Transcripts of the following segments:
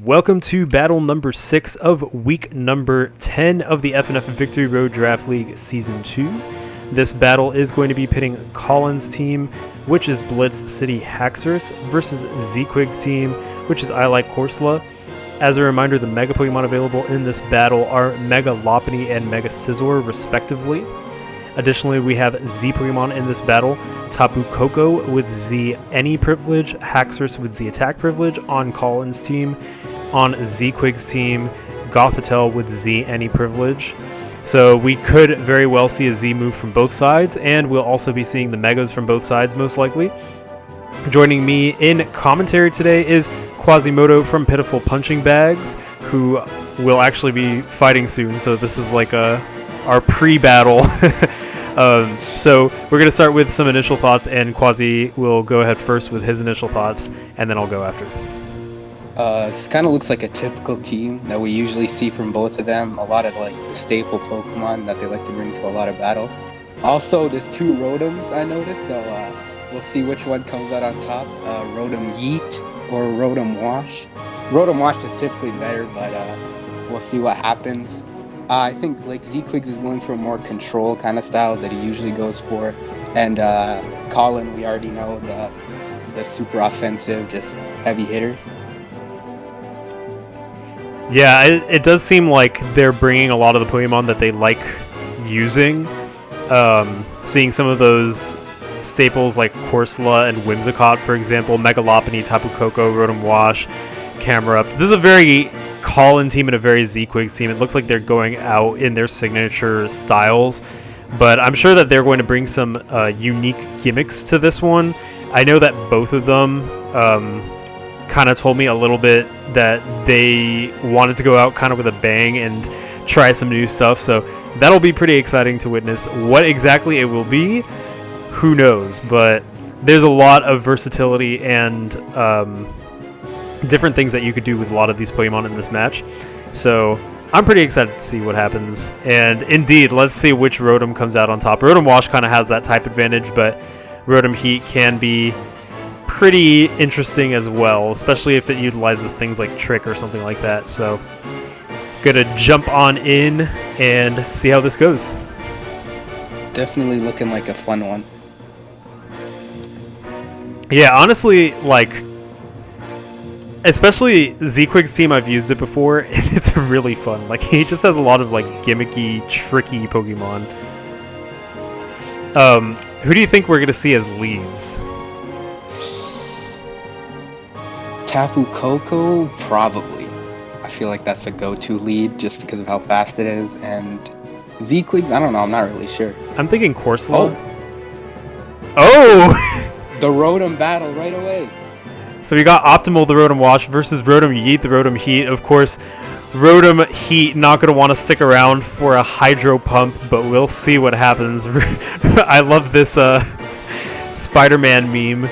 Welcome to battle number 6 of week number 10 of the FnF Victory Road Draft League Season 2. This battle is going to be pitting Colin's team, which is Blitz City Haxorus, versus Zequig's team, which is I Like Corsola. As a reminder, the Mega Pokemon available in this battle are Mega Lopunny and Mega Scizor, respectively. Additionally, we have Z Pokemon in this battle, Tapu Koko with Z Any Privilege, Haxorus with Z Attack Privilege on Colin's team. On Zequig's team, Gothitelle with Z Any Privilege. So we could very well see a Z move from both sides, and we'll also be seeing the Megas from both sides most likely. Joining me in commentary today is Quasimodo from Pitiful Punching Bags, who will actually be fighting soon, so this is like our pre-battle. So we're going to start with some initial thoughts, and Quasi will go ahead first with his initial thoughts, and then I'll go after. This kind of looks like a typical team that we usually see from both of them. A lot of like the staple Pokemon that they like to bring to a lot of battles. Also, there's two Rotoms I noticed, so we'll see which one comes out on top. Rotom Yeet or Rotom Wash. Rotom Wash is typically better, but we'll see what happens. I think like Zequig is going for a more control kind of style that he usually goes for, and Colin, we already know the super offensive, just heavy hitters. Yeah, it does seem like they're bringing a lot of the Pokemon that they like using. Seeing some of those staples like Corsola and Whimsicott, for example, Mega Lopunny, Tapu Koko, Rotom Wash, Camerupt. This is a very Colin team and a very Zequig team. It looks like they're going out in their signature styles, but I'm sure that they're going to bring some unique gimmicks to this one. I know that both of them kind of told me a little bit that they wanted to go out kind of with a bang and try some new stuff, so that'll be pretty exciting to witness. What exactly it will be, who knows, but there's a lot of versatility and different things that you could do with a lot of these Pokemon in this match, so I'm pretty excited to see what happens. And indeed, let's see which Rotom comes out on top. Rotom Wash kind of has that type advantage, but Rotom Heat can be pretty interesting as well, especially if it utilizes things like Trick or something like that. So gonna jump on in and see how this goes. Definitely looking like a fun one. Yeah, honestly, like, especially Zequig's team, I've used it before, and it's really fun. Like, he just has a lot of like gimmicky, tricky Pokemon. Who do you think we're gonna see as leads? Tapu Koko, probably. I feel like that's a go-to lead just because of how fast it is. And Zequig, I don't know, I'm not really sure. I'm thinking Corsola. Oh! The Rotom battle right away. So we got Optimal, the Rotom Wash, versus Rotom Yeet, the Rotom Heat. Of course, Rotom Heat not going to want to stick around for a Hydro Pump, but we'll see what happens. I love this Spider-Man meme.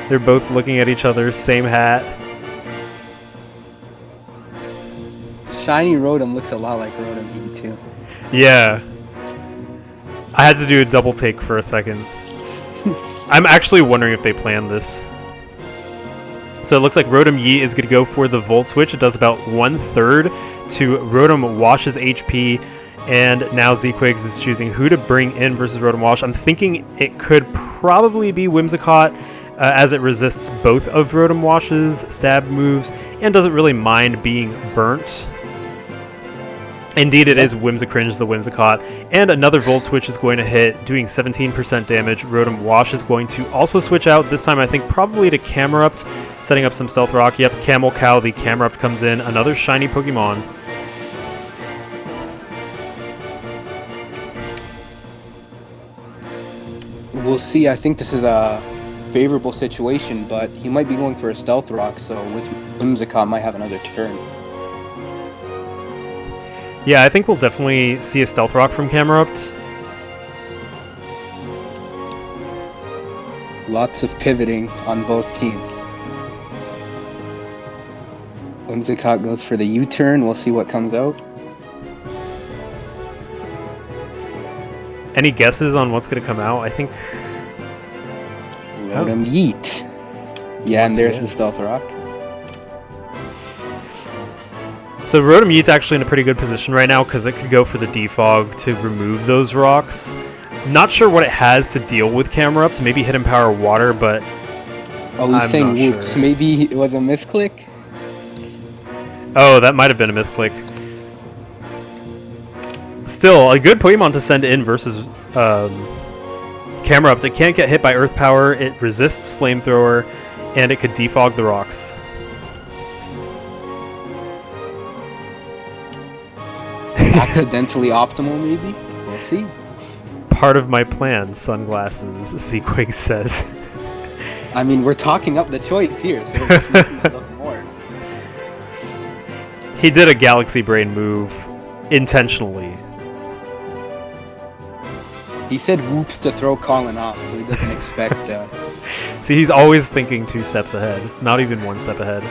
They're both looking at each other, same hat. Shiny Rotom looks a lot like Rotom Heat too. Yeah. I had to do a double take for a second. I'm actually wondering if they planned this. So it looks like Rotom Yeet is going to go for the Volt Switch. It does about 1/3 to Rotom Wash's HP. And now Zequig is choosing who to bring in versus Rotom Wash. I'm thinking it could probably be Whimsicott, as it resists both of Rotom Wash's stab moves and doesn't really mind being burnt. Indeed, it is Whimsicringe, the Whimsicott, and another Volt Switch is going to hit, doing 17% damage. Rotom Wash is going to also switch out, this time I think probably to Camerupt, setting up some Stealth Rock. Yep, Camel Cow, the Camerupt comes in, another shiny Pokemon. We'll see. I think this is a favorable situation, but he might be going for a Stealth Rock, so Whimsicott might have another turn. Yeah, I think we'll definitely see a Stealth Rock from Camerupt. Lots of pivoting on both teams. Whimsicott goes for the U-turn. We'll see what comes out. Any guesses on what's going to come out? I think Rotom Yeet. Yeah, and there's the Stealth Rock. So Rotom Yeet's actually in a pretty good position right now because it could go for the defog to remove those rocks. Not sure what it has to deal with Camera Up to maybe Hidden Power Water, but Oh, he's I'm saying not whoops. sure. Maybe it was a misclick? Oh, that might have been a misclick. Still, a good Pokemon to send in versus Camera Up. It can't get hit by Earth Power, it resists Flamethrower, and it could defog the rocks. Accidentally optimal, maybe? We'll see. Part of my plan, sunglasses, Sequig says. I mean, we're talking up the choice here, so we're just making it look more. He did a Galaxy Brain move intentionally. He said whoops to throw Colin off, so he doesn't expect... See, he's always thinking 2 steps ahead, not even 1 step ahead.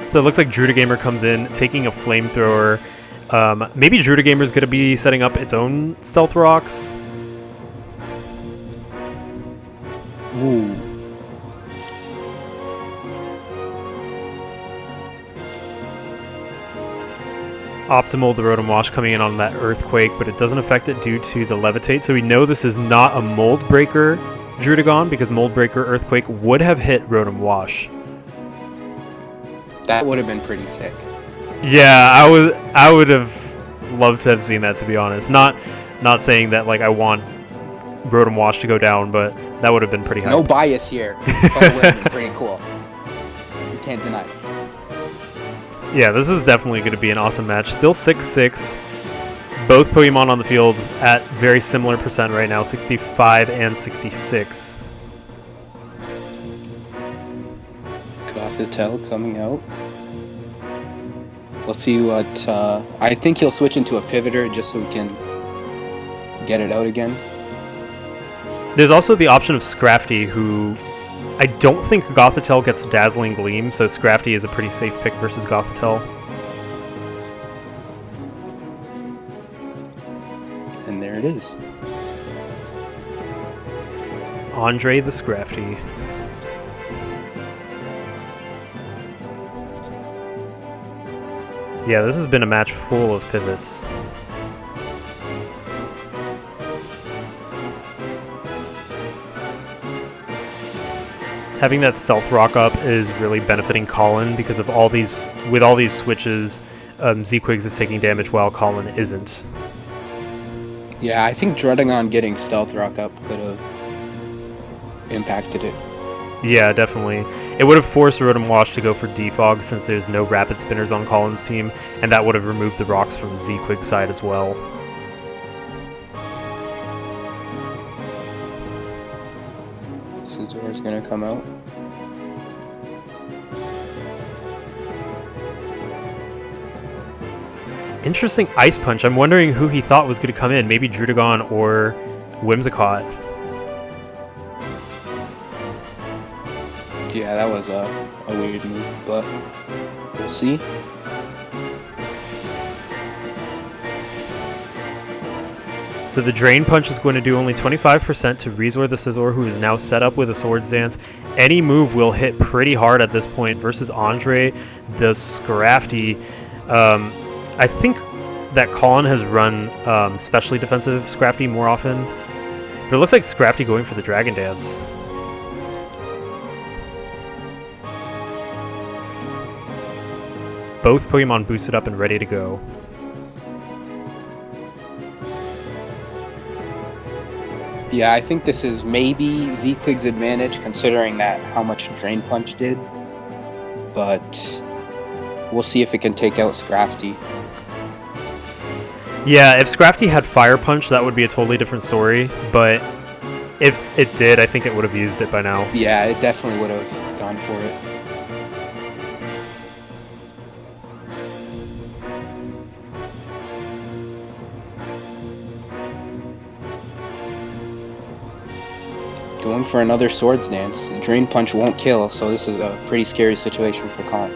So it looks like Drudagamer comes in, taking a Flamethrower. Maybe Drudagamer's going to be setting up its own Stealth Rocks. Ooh. Optimal, the Rotom Wash coming in on that Earthquake, but it doesn't affect it due to the Levitate. So we know this is not a Mold Breaker Drudagon, because Mold Breaker Earthquake would have hit Rotom Wash. That would have been pretty sick. Yeah, I would have loved to have seen that, to be honest. Not saying that like I want Rotom Wash to go down, but that would have been pretty high. No bias here, but it would have been pretty cool. You can't deny it. Yeah, this is definitely going to be an awesome match. Still 6-6. Both Pokemon on the field at very similar percent right now, 65 and 66. Gothitelle coming out. We'll see what... I think he'll switch into a Pivoter just so we can get it out again. There's also the option of Scrafty, who I don't think Gothitelle gets Dazzling Gleam, so Scrafty is a pretty safe pick versus Gothitelle. And there it is. Andre the Scrafty. Yeah, this has been a match full of pivots. Having that Stealth Rock up is really benefiting Colin because of all these. With all these switches, Z-Quigs is taking damage while Colin isn't. Yeah, I think Druddigon getting Stealth Rock up could have impacted it. Yeah, definitely. It would have forced Rotom Wash to go for Defog since there's no Rapid Spinners on Colin's team, and that would have removed the rocks from the Z-Quig side as well. Scizor's gonna come out. Interesting Ice Punch. I'm wondering who he thought was going to come in. Maybe Druddigon or Whimsicott. Yeah, that was a weird move, but we'll see. So the Drain Punch is going to do only 25% to Resor the Scizor, who is now set up with a Swords Dance. Any move will hit pretty hard at this point versus Andre the Scrafty. I think that Colin has run specially defensive Scrafty more often. But it looks like Scrafty going for the Dragon Dance. Both Pokemon boosted up and ready to go. Yeah, I think this is maybe Z-Quig's advantage, considering that how much Drain Punch did. But we'll see if it can take out Scrafty. Yeah, if Scrafty had Fire Punch, that would be a totally different story. But if it did, I think it would have used it by now. Yeah, it definitely would have gone for it. Going for another Swords Dance. Drain Punch won't kill, so this is a pretty scary situation for Colin.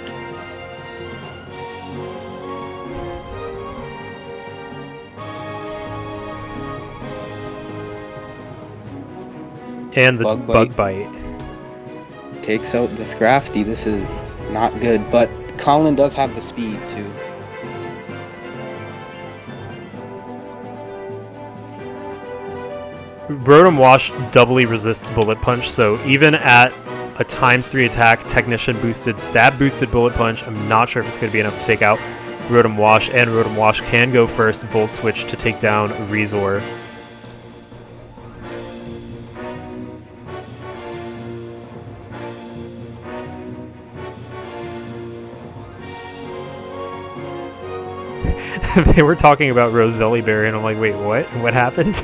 And the Bug Bite. takes out the Scrafty. This is not good, but Colin does have the speed too. Rotom Wash doubly resists Bullet Punch, so even at a ×3 attack, Technician boosted, Stab boosted Bullet Punch, I'm not sure if it's going to be enough to take out Rotom Wash, and Rotom Wash can go first, Volt Switch to take down Rezor. They were talking about Roselli Berry, and I'm like, wait, what? What happened?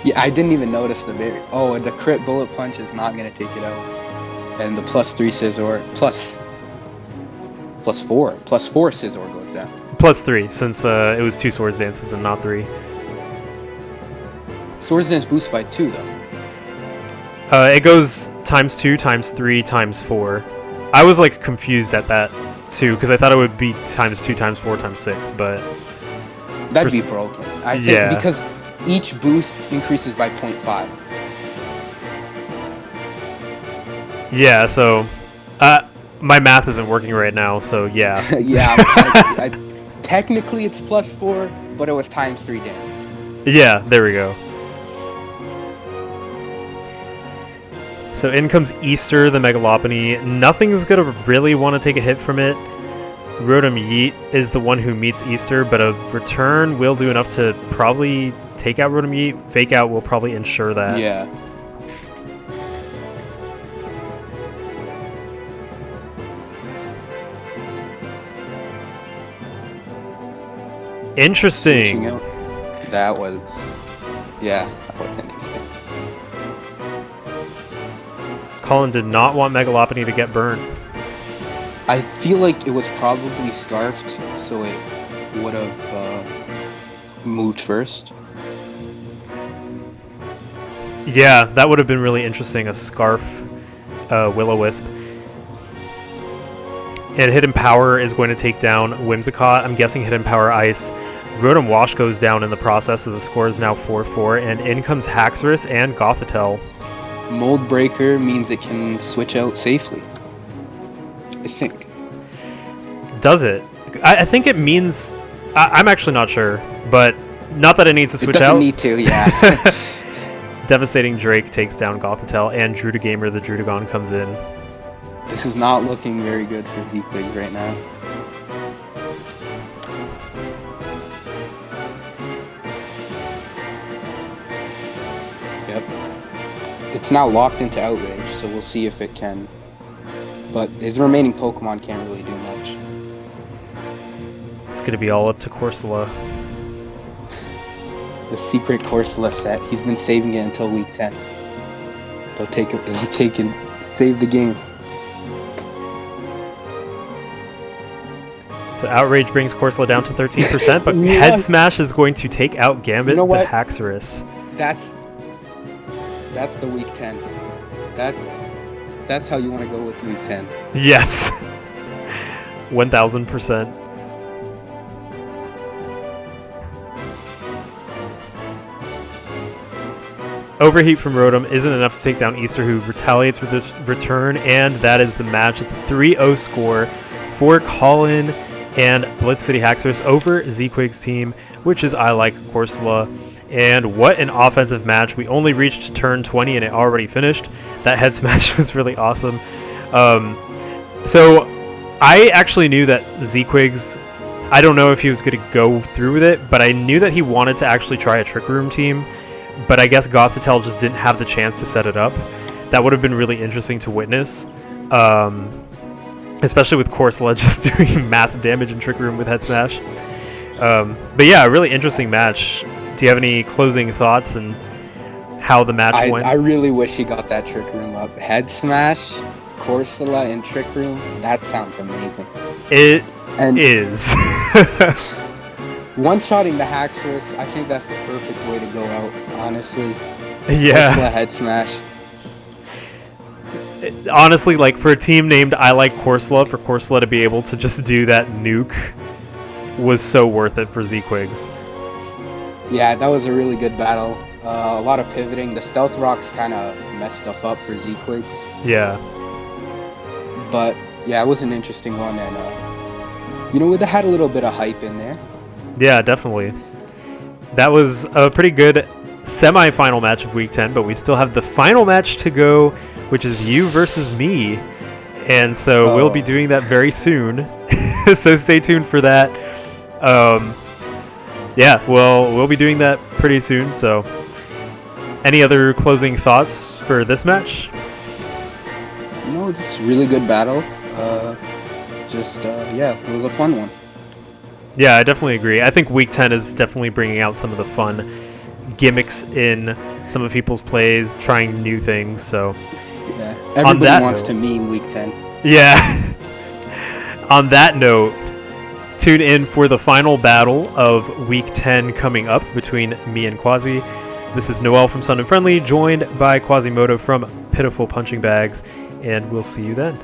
Yeah, I didn't even notice the berry. Oh, and the crit Bullet Punch is not going to take it out. And the +3 Scizor, +4 Scizor goes down. +3, since it was 2 Swords Dances and not 3. Swords Dance boosts by 2, though. It goes ×2, ×3, ×4. I was like confused at that too, because I thought it would be ×2, ×4, ×6, but that'd be broken. I think because each boost increases by 0.5. Yeah, so my math isn't working right now, so yeah. Yeah, technically it's +4, but it was ×3 damage. Yeah, there we go. So in comes Easter, the Megalopony. Nothing's going to really want to take a hit from it. Rotom Yeet is the one who meets Easter, but a return will do enough to probably take out Rotom Yeet. Fake Out will probably ensure that. Yeah. Interesting. That was interesting. Colin did not want Megalopony to get burned. I feel like it was probably Scarfed, so it would have moved first. Yeah, that would have been really interesting, a Scarf Will-O-Wisp. And Hidden Power is going to take down Whimsicott. I'm guessing Hidden Power Ice. Rotom Wash goes down in the process, so the score is now 4-4, and in comes Haxorus and Gothitelle. Mold Breaker means it can switch out safely, I think. Does it? I think it means... I'm actually not sure, but not that it needs to switch out. It doesn't need to, yeah. Devastating Drake takes down Gothitelle, and Drudagamer, the Drudagon, comes in. This is not looking very good for Zequig right now. Yep. It's now locked into Outrage, so we'll see if it can. But his remaining Pokemon can't really do much. It's going to be all up to Corsola. The secret Corsola set. He's been saving it until week 10. He'll take it, save the game. So Outrage brings Corsola down to 13%, but Head Smash is going to take out Gambit the Haxorus. That's the week 10. That's how you want to go with week 10. Yes. 1000%. Overheat from Rotom isn't enough to take down Easter, who retaliates with the return, and that is the match. It's a 3-0 score for Colin and Blitz City Haxorus over Zequig's team, which is I Like Corsola. And what an offensive match. We only reached turn 20 and it already finished. That head smash was really awesome. So I actually knew that Zequig's, I don't know if he was going to go through with it, but I knew that he wanted to actually try a Trick Room team. But I guess Gothitelle just didn't have the chance to set it up. That would have been really interesting to witness. Especially with Corsola just doing massive damage in Trick Room with Head Smash. But yeah, a really interesting match. Do you have any closing thoughts and how the match went? I really wish he got that Trick Room up. Head Smash, Corsola, and Trick Room, that sounds amazing. It is. One-shotting the Haxorus, I think that's the perfect way to go out, honestly. Yeah. Corsola Head Smash. Honestly, like, for a team named I Like Corsola, for Corsola to be able to just do that nuke was so worth it for Zequigs. Yeah, that was a really good battle. A lot of pivoting. The Stealth Rocks kind of mess stuff up for Z-Quigs. Yeah. But yeah, it was an interesting one, and you know, it had a little bit of hype in there. Yeah, definitely. That was a pretty good semi-final match of Week 10, but we still have the final match to go, which is you versus me. And so we'll be doing that very soon. So stay tuned for that. Yeah, well, we'll be doing that pretty soon. So any other closing thoughts for this match? No, it's a really good battle. Yeah, it was a fun one. Yeah, I definitely agree. I think Week 10 is definitely bringing out some of the fun gimmicks in some of people's plays, trying new things. So yeah, everybody wants to meme Week 10. Yeah. On that note, tune in for the final battle of Week 10 coming up between me and Quasi. This is Noel from Sun and Friendly, joined by Quasimodo from Pitiful Punching Bags, and we'll see you then.